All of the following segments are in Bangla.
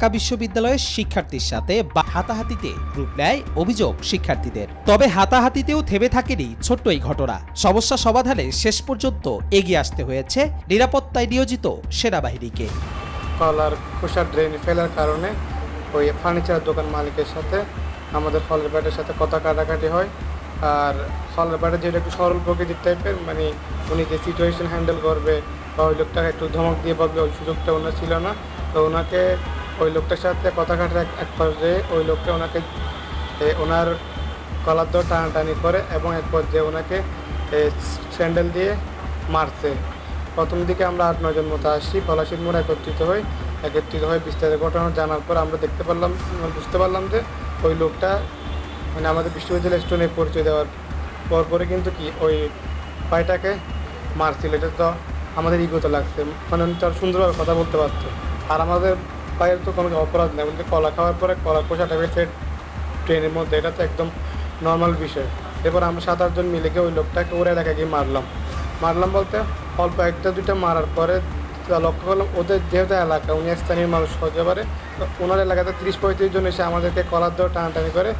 ঢাকা বিশ্ববিদ্যালয়ের শিক্ষার্থীর সাথে হাতাহাতিতে গ্রুপ নেয় অভিযোগ শিক্ষার্থীদের। তবে হাতাহাতিতেও থেমে থাকেনি ছোট্ট এই ঘটনা। সমস্যা সমাধানে শেষ পর্যন্ত এগিয়ে আসতে হয়েছে নিরাপত্তায় নিয়োজিত সেনাবাহিনীকে। কলার খোসা ড্রেন ফেলার কারণে ওই ফার্নিচার দোকান মালিকের সাথে আমাদের হলের ব্যাটের সাথে কথা কাটাকাটি হয়। আর হলের ব্যাটে যেটা একটু সরল প্রকৃতির টাইপের, মানে উনি যে সিচুয়েশন হ্যান্ডেল করবে বা ওই লোকটাকে একটু ধমক দিয়ে বলবে, ওই সুযোগটা ওনার ছিল না। তো ওনাকে ওই লোকটার সাথে কথা কাটার এক পর্যায়ে ওই লোকটা ওনাকে ওনার কলার দর টানাটানি করে এবং এক পর্যায়ে ওনাকে স্যান্ডেল দিয়ে মারছে। প্রথম দিকে আমরা 8-9 জন মতো আসি, পলাশির মোড়ে একত্রিত হয়ে বিস্তারিত ঘটনা জানার পর আমরা বুঝতে পারলাম যে ওই লোকটা মানে আমাদের বিশ্ববিদ্যালয় স্টুডেন্টে পরিচয় দেওয়ার পরে কিন্তু কি ওই পায়টাকে মারছিল। এটা তো আমাদের ইগোতে লাগছে, মানে তার সুন্দরভাবে কথা বলতে পারতো। আর আমাদের পায়ের তো কোনো অপরাধ নেই, বলতে কলা খাওয়ার পরে কলা কোষাটা বেছে ট্রেনের মধ্যে, এটা তো একদম নর্মাল বিষয়। এরপর আমরা 7-8 জন মিলে গিয়ে ওই লোকটাকে ওর এলাকায় গিয়ে মারলাম বলতে অল্প 1-2টা মারার পরে লক্ষ্য করলাম ওদের যেহেতু এলাকা, উনি স্থানীয় মানুষ হতে পারে, ওনার এলাকাতে 30-35 জন এসে আমাদেরকে কলার দর টানাটানি করে।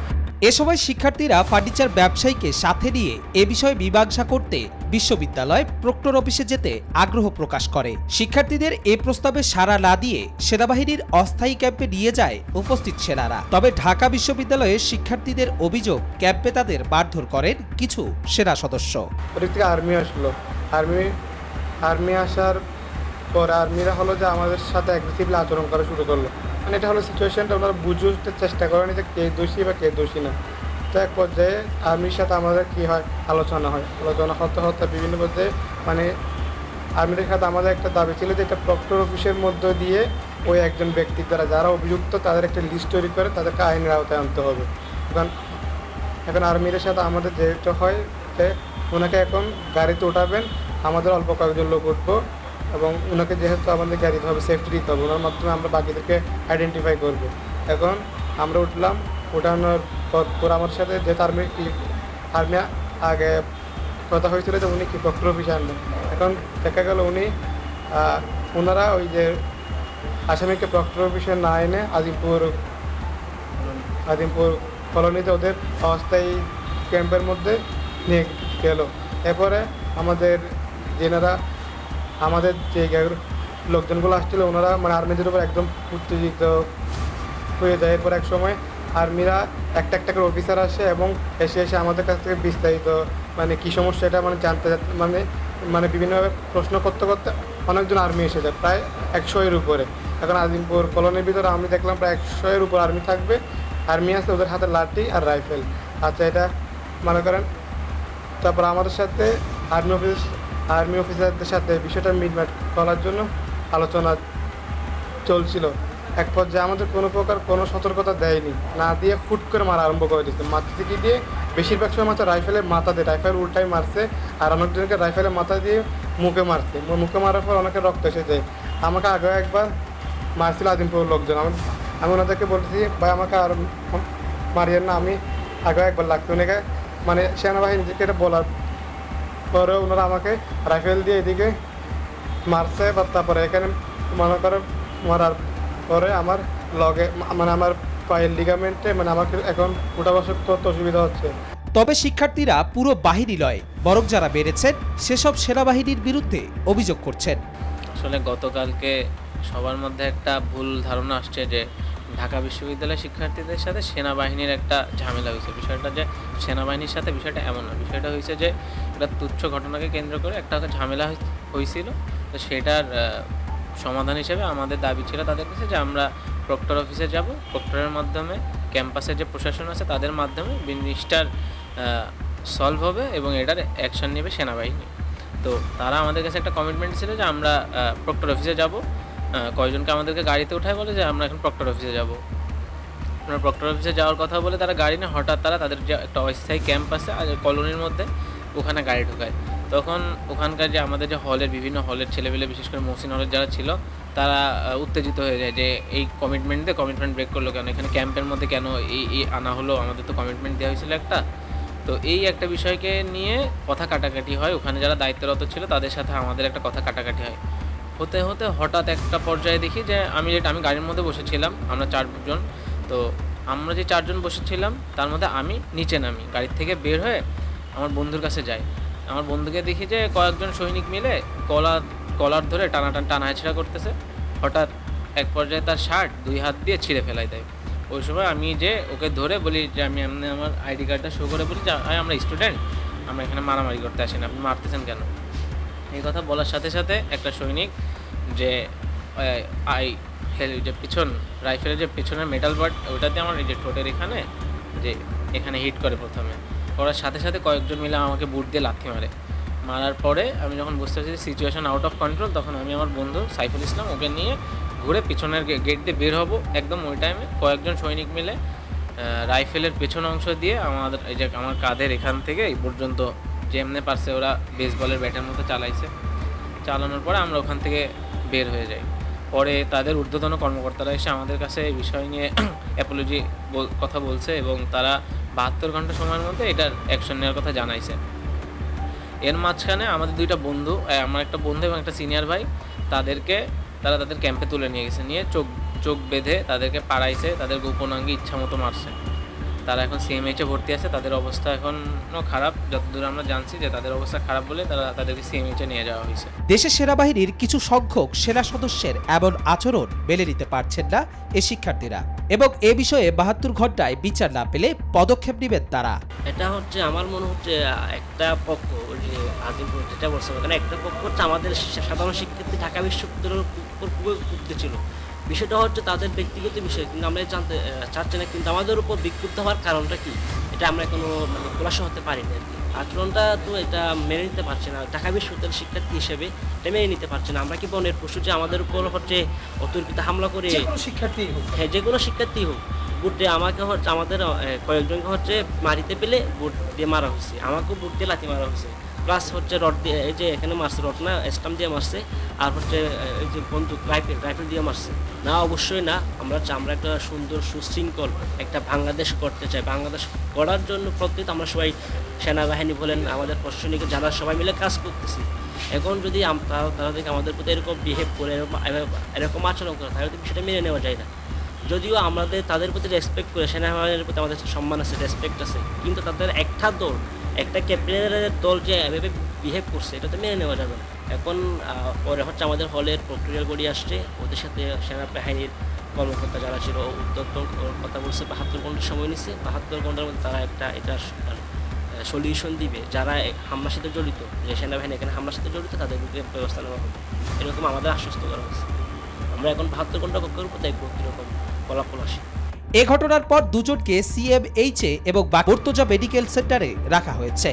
এ সময় শিক্ষার্থীরা ফার্নিচার ব্যবসায়ীকে সাথে নিয়ে এ বিষয়ে মীমাংসা করতে বিশ্ববিদ্যালয় প্রক্টর অফিসে যেতে আগ্রহ প্রকাশ করে। শিক্ষার্থীদের এ প্রস্তাবে সাড়া না দিয়ে সেনাবাহিনীর অস্থায়ী ক্যাম্পে নিয়ে যায় উপস্থিত সেনারা। তবে ঢাকা বিশ্ববিদ্যালয়ের শিক্ষার্থীদের অভিযোগ, ক্যাম্পে তাদের মারধর করেন কিছু সেনা সদস্য। ওদিক থেকে আর্মি আসলো, আর্মি আসার পর আর্মিরা হলো যে আমাদের সাথে অ্যাগ্রেসিভলি আচরণ করা শুরু করলো। মানে এটা হলো সিচুয়েশনটা ওনারা বুঝতে চেষ্টা করেন যে কে দোষী বা কে দোষী না। তো এক পর্যায়ে আর্মির সাথে আমাদের কী হয়, আলোচনা হতে বিভিন্ন পর্যায়ে মানে আর্মির সাথে আমাদের একটা দাবি ছিল যে এটা প্রক্টর অফিসের মধ্য দিয়ে ওই একজন ব্যক্তির দ্বারা যারা অভিযুক্ত তাদের একটা লিস্ট তৈরি করে তাদেরকে আইনের আওতায় আনতে হবে। এখন আর্মির সাথে আমাদের যেটা হয় যে ওনাকে এখন গাড়িতে ওঠাবেন, আমাদের অল্প কয়েকজন লোক উঠবো এবং ওনাকে যেহেতু আমাদের গাড়িতে হবে, সেফটি দিতে হবে, ওনার মাধ্যমে আমরা বাকিদেরকে আইডেন্টিফাই করব। এখন আমরা উঠলাম, ওঠানোর পর আমার সাথে যেহেতু আর্মি আগে কথা হয়েছিল যে উনি কি প্রক্টর অফিসে আনবেন। এখন দেখা গেল ওনারা ওই যে আসামিকে প্রক্টর অফিসে না এনে আজিমপুর কলোনিতে ওদের অস্থায়ী ক্যাম্পের মধ্যে নিয়ে গেল। এরপরে আমাদের যে লোকজনগুলো আসছিল ওনারা মানে আর্মিদের উপর একদম উত্তেজিত হয়ে যায়। এরপর এক সময় আর্মিরা একটা করে অফিসার আসে এবং এসে আমাদের কাছ থেকে বিস্তারিত মানে কী সমস্যা এটা মানে জানতে মানে বিভিন্নভাবে প্রশ্ন করতে অনেকজন আর্মি এসে যায়, প্রায় 100-এর উপরে। এখন আজিমপুর কলোনির ভিতরে আমি দেখলাম প্রায় 100-এর উপর আর্মি থাকবে। আর্মি আছে, ওদের হাতে লাঠি আর রাইফেল। আচ্ছা, এটা মনে করেন। তারপর আমাদের সাথে আর্মি অফিসারদের সাথে বিষয়টা মিটমাট করার জন্য আলোচনা চলছিল। এক পর্যায়ে আমাদের কোনো প্রকার কোনো সতর্কতা দেয়নি, না দিয়ে ফুট করে মারা আরম্ভ করে দিচ্ছে। মাথা থেকে দিয়ে বেশিরভাগ সময় মাত্র রাইফেলের মাথা দিয়ে, রাইফেল উল্টাই মারছে। আর অনেকজনকে রাইফেলের মাথা দিয়ে মুখে মারছে। মুখে মারার পর অনেকের রক্ত এসে যায়। আমাকে আগেও একবার মারছিল আজিমপুর লোকজন। আমি ওনাদেরকে বলছি, ভাই আমাকে আর মারিয়েন না, আমি আগেও একবার লাগছে। ওনাকে মানে সেনাবাহিনীকে এটা বলার পরে ওনারা আমাকে রাইফেল দিয়ে এদিকে মারছে। বা তারপরে এখানে মনে করে মারার পরে আমার লগে মানে আমার পায়ের লিগামেন্টে মানে আমাকে এখন উঠা বসা করতে অসুবিধা হচ্ছে। তবে শিক্ষার্থীরা পুরো বাহিনী নয়, বরং যারা বেড়েছেন সেসব সেনাবাহিনীর বিরুদ্ধে অভিযোগ করছেন। আসলে গতকালকে সবার মধ্যে একটা ভুল ধারণা আসছে যে ঢাকা বিশ্ববিদ্যালয়ের শিক্ষার্থীদের সাথে সেনাবাহিনীর একটা ঝামেলা হয়েছে। বিষয়টা যে সেনাবাহিনীর সাথে বিষয়টা এমন না, বিষয়টা হয়েছে যে একটা তুচ্ছ ঘটনাকে কেন্দ্র করে একটা ঝামেলা হয়েছিল। তো সেটার সমাধান হিসেবে আমাদের দাবি ছিল তাদের কাছে যে আমরা প্রক্টর অফিসে যাব, প্রক্টরের মাধ্যমে ক্যাম্পাসের যে প্রশাসন আছে তাদের মাধ্যমে জিনিসটার সলভ হবে এবং এটার অ্যাকশন নেবে সেনাবাহিনী। তো তারা আমাদের কাছে একটা কমিটমেন্ট ছিল যে আমরা প্রক্টর অফিসে যাব। কয়েকজনকে আমাদেরকে গাড়িতে উঠায় বলে যে আমরা এখন প্রক্টর অফিসে যাব। আমরা প্রক্টর অফিসে যাওয়ার কথা বলে তারা গাড়ি নিয়ে হঠাৎ তাদের যে একটা অস্থায়ী ক্যাম্প আছে কলোনির মধ্যে, ওখানে গাড়ি ঢোকায়। তখন ওখানকার যে আমাদের যে বিভিন্ন হলের ছেলেমেলে, বিশেষ করে মহসিন হলের যারা ছিল, তারা উত্তেজিত হয়ে যায় যে এই কমিটমেন্ট ব্রেক করলো কেন, এখানে ক্যাম্পের মধ্যে কেন এই আনা হলো, আমাদের তো কমিটমেন্ট দেওয়া হয়েছিল একটা। তো এই একটা বিষয়কে নিয়ে কথা কাটাকাটি হয়। ওখানে যারা দায়িত্বরত ছিল তাদের সাথে আমাদের একটা কথা কাটাকাটি হয়। হতে হতে হঠাৎ একটা পর্যায়ে দেখি যে আমি গাড়ির মধ্যে বসেছিলাম, আমরা 4 জন। তো আমরা যে 4 জন বসেছিলাম তার মধ্যে আমি নিচে নামি, গাড়ির থেকে বের হয়ে আমার বন্ধুর কাছে যাই। আমার বন্ধুকে দেখি যে কয়েকজন সৈনিক মিলে কলার ধরে টানা হেঁচড়া করতেছে। হঠাৎ এক পর্যায়ে তার শার্ট 2 হাত দিয়ে ছিঁড়ে ফেলাই দেয়। ওই সময় আমি যে ওকে ধরে বলি যে আমি এমনি আমার আইডি কার্ডটা শো করে বলি যে আমরা স্টুডেন্ট, আমরা এখানে মারামারি করতে আসি না, আপনি মারতেছেন কেন? এই কথা বলার সাথে সাথে একটা সৈনিক যে যে পিছন রাইফেলের যে পিছনের মেটাল পার্ট ওটাতে আমার এই যে ঠোঁটের এখানে হিট করে প্রথমে, করার সাথে সাথে কয়েকজন মিলে আমাকে বুট দিয়ে লাথি মারার পরে আমি যখন বুঝতে পারছি সিচুয়েশন আউট অফ কন্ট্রোল, তখন আমি আমার বন্ধু সাইফুল ইসলাম ওকে নিয়ে ঘুরে পিছনের গেট দিয়ে বের হব। একদম ওই টাইমে কয়েকজন সৈনিক মিলে রাইফেলের পেছন অংশ দিয়ে আমার কাঁধের এখান থেকে এই পর্যন্ত যেমনে পারছে ওরা বেসবলের ব্যাটের মতো চালানোর পরে আমরা ওখান থেকে বের হয়ে যাই। পরে তাদের ঊর্ধ্বতন কর্মকর্তারা এসে আমাদের কাছে এই বিষয় নিয়ে অ্যাপোলজি কথা বলছে এবং তারা 72 ঘন্টা সময়ের মধ্যে এটার অ্যাকশন নেওয়ার কথা জানাইছে। এর মাঝখানে আমাদের 2টা বন্ধু, আমার একটা বন্ধু এবং একটা সিনিয়র ভাই, তারা তাদের ক্যাম্পে তুলে নিয়ে গেছে, নিয়ে চোখ বেঁধে তাদেরকে পাড়াইছে, তাদের গোপনাঙ্গে ইচ্ছা মতো মারছে। তারা এখন সিএমএইচে ভর্তি আছে, তাদের অবস্থা এখনও খারাপ, যতদূর আমরা জানছি যে তাদের অবস্থা খারাপ বলে তাদেরকে সিএমএইচে নিয়ে যাওয়া হয়েছে। দেশের সেনাবাহিনীর কিছু সংখ্যক সেনা সদস্যের এমন আচরণ মেনে নিতে পারছেন না এই শিক্ষার্থীরা এবং এ বিষয়ে 72 ঘন্টায় বিচার না পেলে পদক্ষেপ নেবেন তারা। এটা হচ্ছে আমার মনে হচ্ছে একটা পক্ষ, ওই যে আজিমপুর যেটা বলছে, মানে একটা পক্ষ হচ্ছে আমাদের সাধারণ শিক্ষার্থী ঢাকা বিশ্ববিদ্যালয়ের উপর খুবই ক্ষুব্ধ ছিল। বিষয়টা হচ্ছে তাদের ব্যক্তিগত বিষয়, কিন্তু আমরা জানতে চাচ্ছি না, কিন্তু আমাদের উপর বিক্ষুব্ধ হওয়ার কারণটা কি এটা আমরা কোনো খোলাসা হতে পারি না। আচরণটা তো এটা মেনে নিতে পারছে না, ঢাকা বিশ্ববিদ্যালয়ের শিক্ষার্থী হিসেবে এটা মেনে নিতে পারছে না। আমরা কি বনের পশু যে আমাদের উপর হচ্ছে অতর্কিত হামলা করে, হ্যাঁ যে কোনো শিক্ষার্থী হোক, বুট দিয়ে আমাকে হচ্ছে আমাদের কয়েকজনকে হচ্ছে মারিতে পেলে বুট দিয়ে মারা হয়েছে, আমাকেও বুট দিয়ে লাথি মারা হয়েছে, প্লাস হচ্ছে রড দিয়ে, এই যে এখানে মারছে রড না স্টাম্প দিয়ে মারছে, আর হচ্ছে এই যে বন্দুক রাইফেল দিয়ে মারছে। না অবশ্যই না, আমরা একটা সুন্দর সুশৃঙ্খল একটা বাংলাদেশ করতে চাই। বাংলাদেশ গড়ার জন্য প্রত্যেক আমরা সবাই সেনাবাহিনী বলেন, আমাদের প্রশাসনিক যারা সবাই মিলে কাজ করতেছি। এখন যদি তারা দেখে আমাদের প্রতি এরকম বিহেভ করে, এরকম আচরণ করে, তাহলে বিষয়টা মেনে নেওয়া যায় না। যদিও আমাদের তাদের প্রতি রেসপেক্ট করে, সেনাবাহিনীর প্রতি আমাদের সম্মান আছে, রেসপেক্ট আছে, কিন্তু তাদের একটা ক্যাপ্টেনের দল যে এভাবে বিহেভ করছে এটা তো মেনে নেওয়া যাবে না। এখন পরে হচ্ছে আমাদের হলের প্রক্টোরিয়াল বডি আসছে, ওদের সাথে সেনাবাহিনীর কর্মকর্তা যারা ছিল উদ্যোক্তর কথা বলছে, 72 ঘন্টার সময় নিচ্ছে। 72 ঘন্টার মধ্যে তারা এটা সলিউশন দিবে। যারা হামলার সাথে জড়িত, যে সেনাবাহিনী এখানে হামলার সাথে জড়িত, তাদের বিরুদ্ধে ব্যবস্থা নেওয়া হবে, এরকম আমাদের আশ্বস্ত করা হয়েছে। আমরা এখন 72 ঘন্টা অপেক্ষা করবো, দেখবো কীরকম ফলাফল আসে। এ ঘটনার পর দুজনকে সিএমএইচে এবং মুর্তজা মেডিকেল সেন্টারে রাখা হয়েছে।